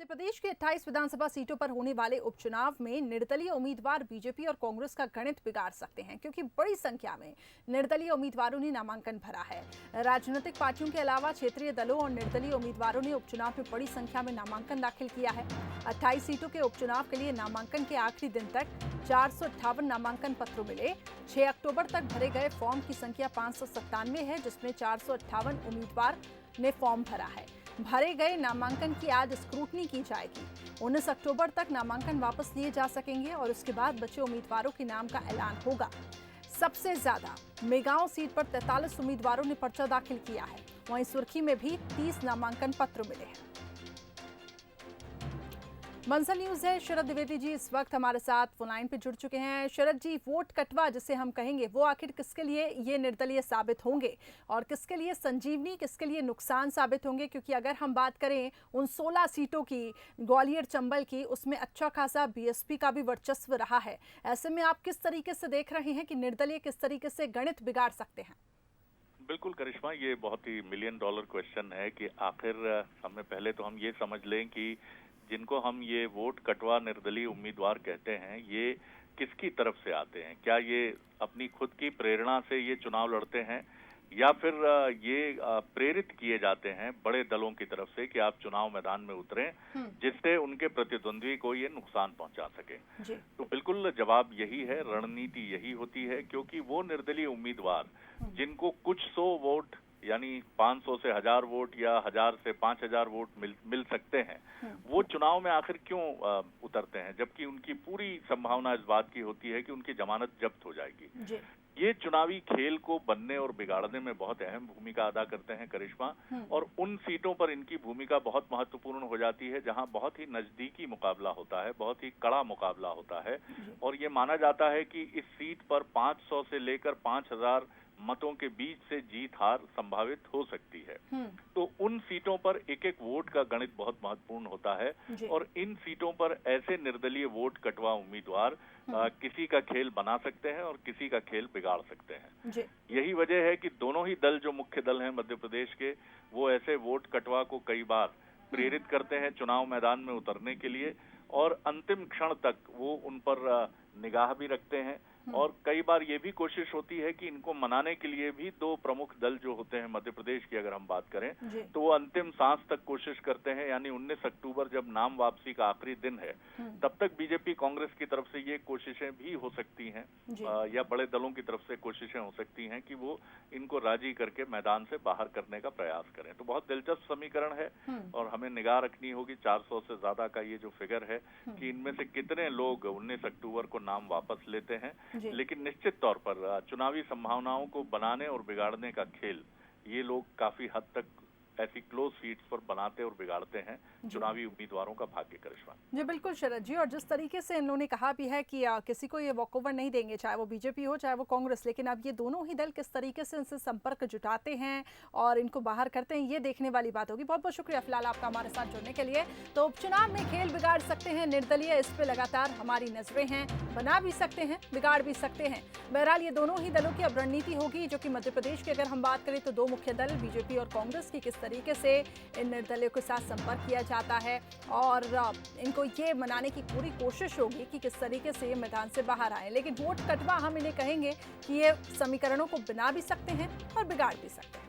मध्य प्रदेश के 28 विधानसभा सीटों पर होने वाले उपचुनाव में निर्दलीय उम्मीदवार बीजेपी और कांग्रेस का गणित बिगाड़ सकते हैं, क्योंकि बड़ी संख्या में निर्दलीय उम्मीदवारों ने नामांकन भरा है। राजनीतिक पार्टियों के अलावा क्षेत्रीय दलों और निर्दलीय उम्मीदवारों ने उपचुनाव में बड़ी संख्या में नामांकन दाखिल किया है। 28 सीटों के उपचुनाव के लिए नामांकन के आखिरी दिन तक 458 नामांकन पत्र मिले। 6 अक्टूबर तक भरे गए फॉर्म की संख्या 597 है, जिसमें 458 उम्मीदवार ने फॉर्म भरा है। भरे गए नामांकन की आज स्क्रूटनी की जाएगी। 19 अक्टूबर तक नामांकन वापस लिए जा सकेंगे और उसके बाद बचे उम्मीदवारों के नाम का ऐलान होगा। सबसे ज्यादा मेगांव सीट पर 43 उम्मीदवारों ने पर्चा दाखिल किया है। वहीं सुर्खी में भी 30 नामांकन पत्र मिले हैं। मंजर न्यूज है, शरद द्विवेदी जी इस वक्त हमारे साथ फोन लाइन पे जुड़ चुके हैं। शरद जी, वोट कटवा जिसे हम कहेंगे, वो आखिर किसके लिए ये निर्दलीय साबित होंगे और किसके लिए संजीवनी, किसके लिए नुकसान साबित होंगे? क्योंकि अगर हम बात करें उन 16 सीटों की, ग्वालियर चंबल की, उसमें अच्छा खासा बीएसपी का भी वर्चस्व रहा है। ऐसे में आप किस तरीके से देख रहे हैं कि निर्दलीय किस तरीके से गणित बिगाड़ सकते हैं? बिल्कुल करिश्मा, ये बहुत ही $1 मिलियन क्वेश्चन है कि आखिर हमें पहले तो हम ये समझ लें कि जिनको हम ये वोट कटवा निर्दलीय उम्मीदवार कहते हैं, ये किसकी तरफ से आते हैं? क्या ये अपनी खुद की प्रेरणा से ये चुनाव लड़ते हैं या फिर ये प्रेरित किए जाते हैं बड़े दलों की तरफ से कि आप चुनाव मैदान में उतरें जिससे उनके प्रतिद्वंद्वी को ये नुकसान पहुंचा सके? तो बिल्कुल जवाब यही है, रणनीति यही होती है, क्योंकि वो निर्दलीय उम्मीदवार जिनको कुछ 100 वोट यानी 500 से 1000 वोट या 1000 से 5000 वोट मिल सकते हैं, वो चुनाव में आखिर क्यों उतरते हैं, जबकि उनकी पूरी संभावना इस बात की होती है कि उनकी जमानत जब्त हो जाएगी। ये चुनावी खेल को बनने और बिगाड़ने में बहुत अहम भूमिका अदा करते हैं करिश्मा, और उन सीटों पर इनकी भूमिका बहुत महत्वपूर्ण हो जाती है जहां बहुत ही नजदीकी मुकाबला होता है, बहुत ही कड़ा मुकाबला होता है, और ये माना जाता है कि इस सीट पर 500 से लेकर 5000 मतों के बीच से जीत हार संभावित हो सकती है। तो उन सीटों पर एक एक वोट का गणित बहुत महत्वपूर्ण होता है, और इन सीटों पर ऐसे निर्दलीय वोट कटवा उम्मीदवार किसी का खेल बना सकते हैं और किसी का खेल बिगाड़ सकते हैं। यही वजह है कि दोनों ही दल, जो मुख्य दल हैं मध्य प्रदेश के, वो ऐसे वोट कटवा को कई बार प्रेरित करते हैं चुनाव मैदान में उतरने के लिए, और अंतिम क्षण तक वो उन पर निगाह भी रखते हैं। और कई बार ये भी कोशिश होती है कि इनको मनाने के लिए भी दो प्रमुख दल जो होते हैं मध्य प्रदेश की, अगर हम बात करें, तो वो अंतिम सांस तक कोशिश करते हैं। यानी 19 अक्टूबर जब नाम वापसी का आखिरी दिन है, तब तक बीजेपी कांग्रेस की तरफ से ये कोशिशें भी हो सकती हैं, या बड़े दलों की तरफ से कोशिशें हो सकती हैं कि वो इनको राजी करके मैदान से बाहर करने का प्रयास करें। तो बहुत दिलचस्प समीकरण है, और हमें निगाह रखनी होगी 400 से ज्यादा का ये जो फिगर है कि इनमें से कितने लोग 19 अक्टूबर को नाम वापस लेते हैं। लेकिन निश्चित तौर पर चुनावी संभावनाओं को बनाने और बिगाड़ने का खेल ये लोग काफी हद तक ऐसी क्लोज सीट्स पर बनाते और बिगाड़ते हैं चुनावी उम्मीदवारों का भाग्य। करिश्मा जी बिल्कुल शरद जी, और जिस तरीके से इन्होंने कहा भी है कि किसी को ये वॉकओवर नहीं देंगे, चाहे वो बीजेपी हो चाहे वो कांग्रेस, लेकिन अब ये दोनों ही दल किस तरीके से इनसे संपर्क जुटाते हैं और इनको बाहर करते हैं, ये देखने वाली बात होगी। बहुत बहुत शुक्रिया फिलहाल आपका हमारे साथ जुड़ने के लिए। तो उपचुनाव में खेल बिगाड़ सकते हैं निर्दलीय, इस पे लगातार हमारी नजरें हैं, बना भी सकते हैं, बिगाड़ भी सकते हैं। बहरहाल ये दोनों ही दलों की अब रणनीति होगी, जो कि मध्य प्रदेश की अगर हम बात करें तो दो मुख्य दल बीजेपी और कांग्रेस की किस तरीके से इन निर्दलीयों के साथ संपर्क किया जाता है, और इनको ये मनाने की पूरी कोशिश होगी कि किस तरीके से ये मैदान से बाहर आए। लेकिन वोट कटवा हम इन्हें कहेंगे कि ये समीकरणों को बना भी सकते हैं और बिगाड़ भी सकते हैं।